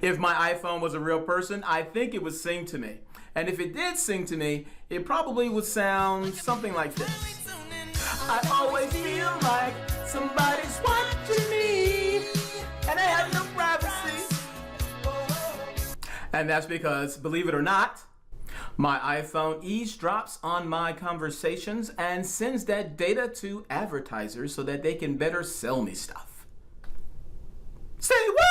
If my iPhone was a real person, I think it would sing to me. And if it did sing to me, it probably would sound something like this. I always feel like somebody's watching me, and I have no privacy. And that's because, believe it or not, my iPhone eavesdrops on my conversations and sends that data to advertisers so that they can better sell me stuff. Say what?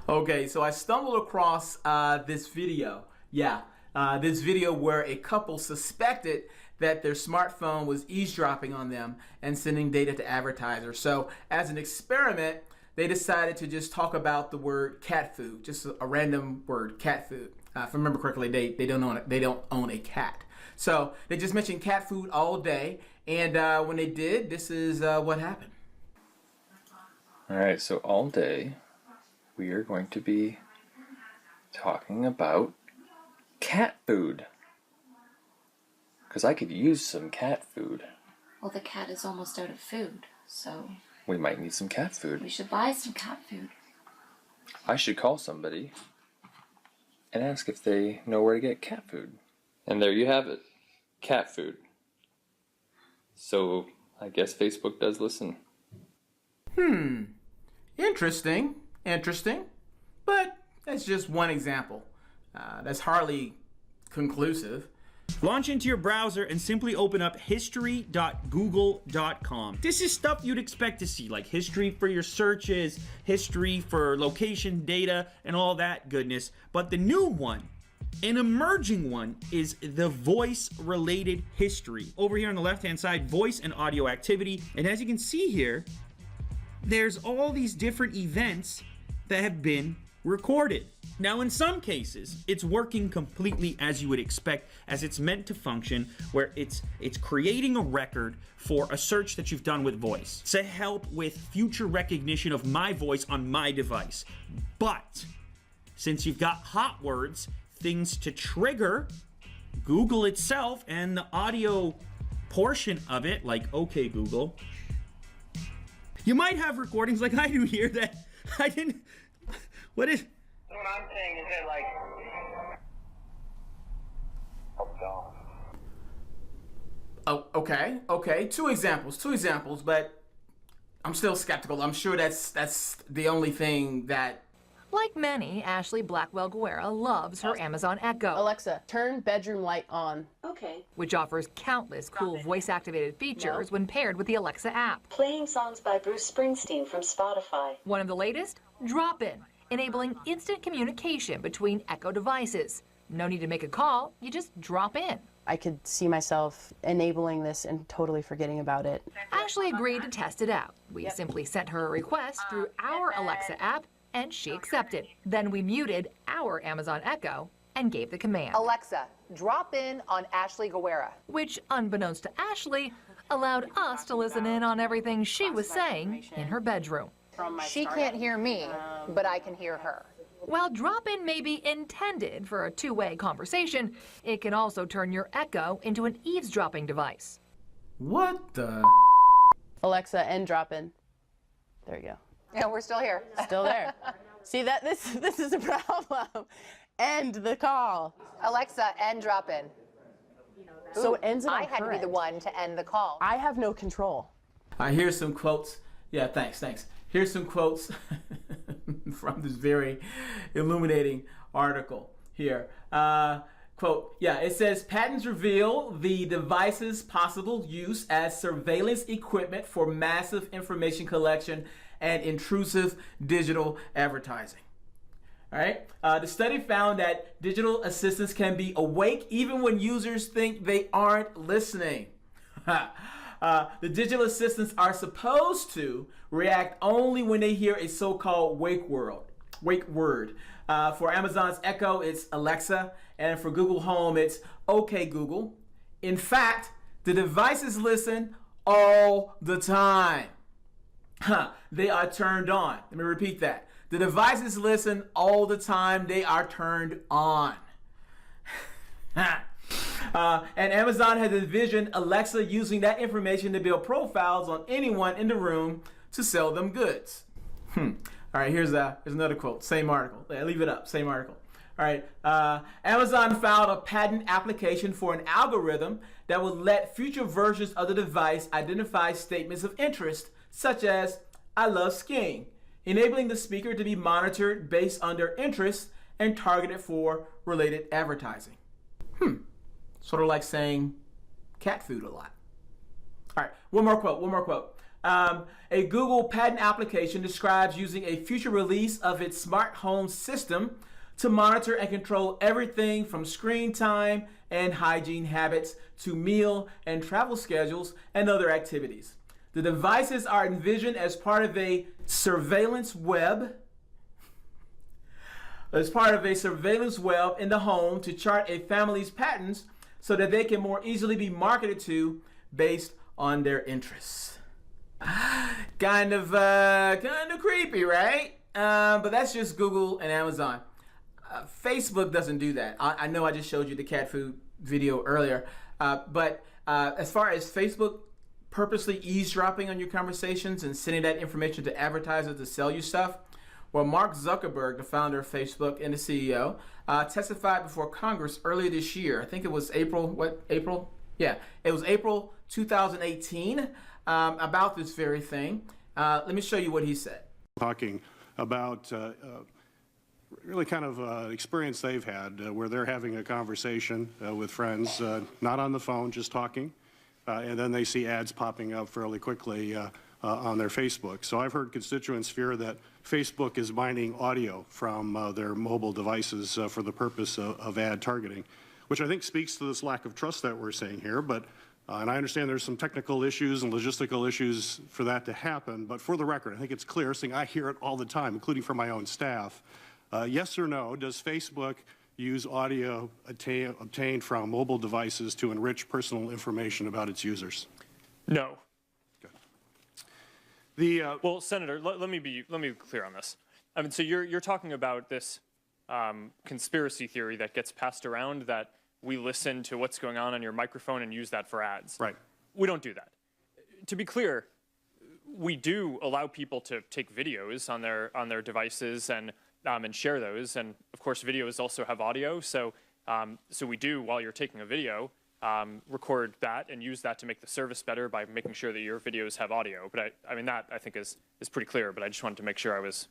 Okay, so I stumbled across this video. This video where a couple suspected that their smartphone was eavesdropping on them and sending data to advertisers. So as an experiment, they decided to just talk about the word cat food, just a random word, cat food. If I remember correctly, they don't own a cat. So they just mentioned cat food all day, and when they did, this is what happened. All right, so all day we are going to be talking about cat food. Because I could use some cat food. Well, the cat is almost out of food, so we might need some cat food. We should buy some cat food. I should call somebody and ask if they know where to get cat food. And there you have it. Cat food. So I guess Facebook does listen. Interesting. But that's just one example. That's hardly conclusive. Launch into your browser and simply open up history.google.com. This is stuff you'd expect to see, like history for your searches, history for location data, and all that goodness. But the new one, an emerging one, is the voice-related history. Over here on the left-hand side, voice and audio activity. And as you can see here, there's all these different events that have been recorded. Now, in some cases, it's working completely as you would expect, as it's meant to function, where it's creating a record for a search that you've done with voice to help with future recognition of my voice on my device. But since you've got hot words, things to trigger, Google itself and the audio portion of it, like OK Google, you might have recordings like I do here that I didn't. What is? What I'm saying is that, like, oh God. Oh, okay. Two examples, but I'm still skeptical. I'm sure that's the only thing that. Like many, Ashley Blackwell Guerra loves her Amazon Echo. Alexa, turn bedroom light on. Okay. Which offers countless cool voice-activated features when paired with the Alexa app. Playing songs by Bruce Springsteen from Spotify. One of the latest? Drop-In, enabling instant communication between Echo devices. No need to make a call, you just drop in. I could see myself enabling this and totally forgetting about it. Ashley agreed to test it out. We simply sent her a request through our Alexa app, and she accepted. Then we muted our Amazon Echo and gave the command. Alexa, drop in on Ashley Guerra. Which, unbeknownst to Ashley, allowed us to listen in on everything she was saying in her bedroom. She can't hear me, but I can hear her. While drop-in may be intended for a two-way conversation, it can also turn your Echo into an eavesdropping device. What the? Alexa, end drop in. There you go. Yeah, we're still here. Still there. See that this is a problem. End the call. Alexa, end drop in. So it ends it on I had to be the one to end the call. I have no control. Here's some quotes. Yeah, thanks. Here's some quotes from this very illuminating article here. Quote, it says, patents reveal the device's possible use as surveillance equipment for massive information collection and intrusive digital advertising. All right. The study found that digital assistants can be awake even when users think they aren't listening. The digital assistants are supposed to react only when they hear a so-called wake word. For Amazon's Echo, it's Alexa, and for Google Home, it's OK Google. In fact, the devices listen all the time. They are turned on. Let me repeat that. The devices listen all the time. They are turned on. And Amazon has envisioned Alexa using that information to build profiles on anyone in the room to sell them goods. All right, here's another quote. Same article. Leave it up. Same article. All right. Amazon filed a patent application for an algorithm that would let future versions of the device identify statements of interest, such as "I love skiing," enabling the speaker to be monitored based on their interests and targeted for related advertising. Sort of like saying cat food a lot. All right, one more quote. A Google patent application describes using a future release of its smart home system to monitor and control everything from screen time and hygiene habits to meal and travel schedules and other activities. The devices are envisioned as part of a surveillance web in the home to chart a family's patterns so that they can more easily be marketed to based on their interests. Kind of creepy, right? But that's just Google and Amazon. Facebook doesn't do that. I know I just showed you the cat food video earlier, but as far as Facebook purposely eavesdropping on your conversations and sending that information to advertisers to sell you stuff, well, Mark Zuckerberg, the founder of Facebook and the CEO, testified before Congress earlier this year. I think it was April? Yeah, it was April 2018 about this very thing. Let me show you what he said. Talking about really kind of experience they've had where they're having a conversation with friends, not on the phone, just talking, and then they see ads popping up fairly quickly on their Facebook. So I've heard constituents fear that Facebook is mining audio from their mobile devices for the purpose of ad targeting, which I think speaks to this lack of trust that we're seeing here. But and I understand there's some technical issues and logistical issues for that to happen. But for the record, I think it's clear, saying I hear it all the time, including from my own staff. Yes or no, does Facebook use audio obtained from mobile devices to enrich personal information about its users? No. Good. Well, Senator, let me be clear on this. I mean, so you're talking about this conspiracy theory that gets passed around that we listen to what's going on your microphone and use that for ads. Right. We don't do that. To be clear, we do allow people to take videos on their devices and share those. And of course, videos also have audio. So we do, while you're taking a video, record that and use that to make the service better by making sure that your videos have audio. But I mean, that I think is pretty clear, but I just wanted to make sure I was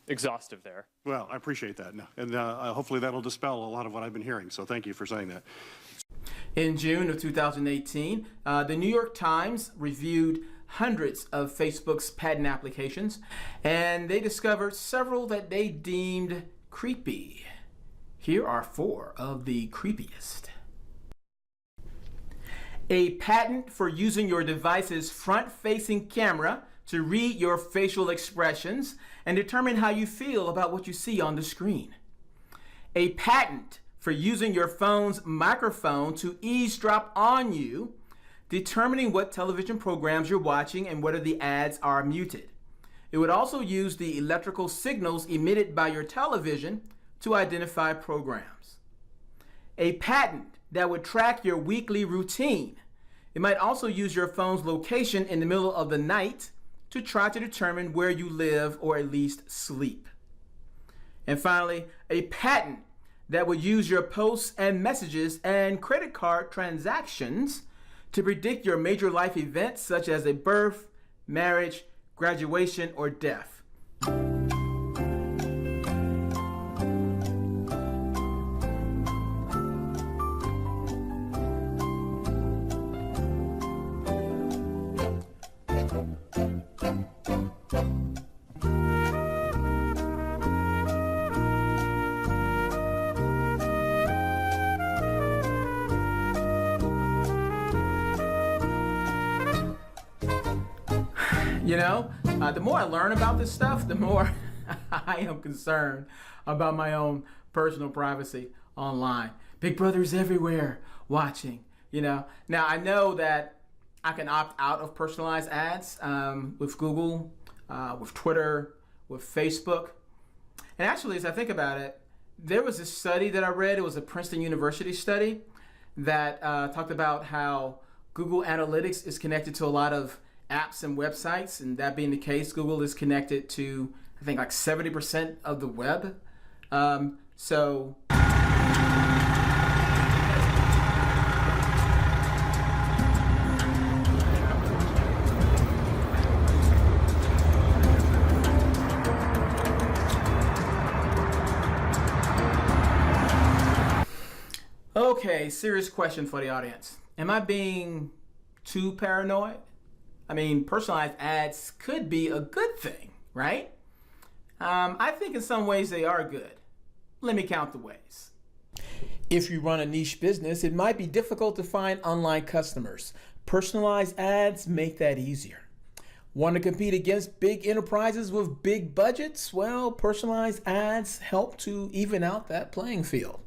exhaustive there. Well, I appreciate that. And hopefully that'll dispel a lot of what I've been hearing. So thank you for saying that. In June of 2018, the New York Times reviewed hundreds of Facebook's patent applications, and they discovered several that they deemed creepy. Here are 4 of the creepiest. A patent for using your device's front-facing camera to read your facial expressions and determine how you feel about what you see on the screen. A patent for using your phone's microphone to eavesdrop on you, determining what television programs you're watching and whether the ads are muted. It would also use the electrical signals emitted by your television to identify programs. A patent that would track your weekly routine. It might also use your phone's location in the middle of the night to try to determine where you live or at least sleep. And finally, a patent that would use your posts and messages and credit card transactions to predict your major life events such as a birth, marriage, graduation, or death. You know, the more I learn about this stuff, the more I am concerned about my own personal privacy online. Big Brother's everywhere watching, you know. Now, I know that I can opt out of personalized ads with Google, with Twitter, with Facebook. And actually, as I think about it, there was a study that I read. It was a Princeton University study that talked about how Google Analytics is connected to a lot of apps and websites, and that being the case, Google is connected to, I think, like 70% of the web. So okay, serious question for the audience. Am I being too paranoid? I mean, personalized ads could be a good thing, right? I think in some ways they are good. Let me count the ways. If you run a niche business, it might be difficult to find online customers. Personalized ads make that easier. Want to compete against big enterprises with big budgets? Well, personalized ads help to even out that playing field.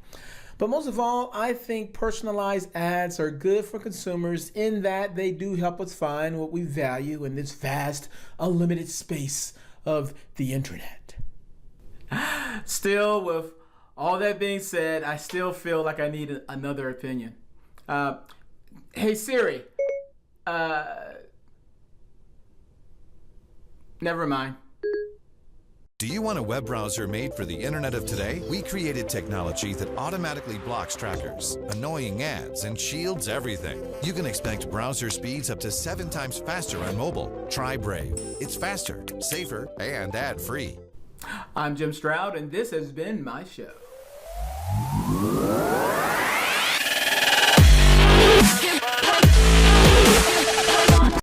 But most of all, I think personalized ads are good for consumers in that they do help us find what we value in this vast, unlimited space of the internet. Still, with all that being said, I still feel like I need another opinion. Hey Siri, never mind. Do you want a web browser made for the internet of today? We created technology that automatically blocks trackers, annoying ads, and shields everything. You can expect browser speeds up to 7 times faster on mobile. Try Brave. It's faster, safer, and ad-free. I'm Jim Stroud, and this has been my show.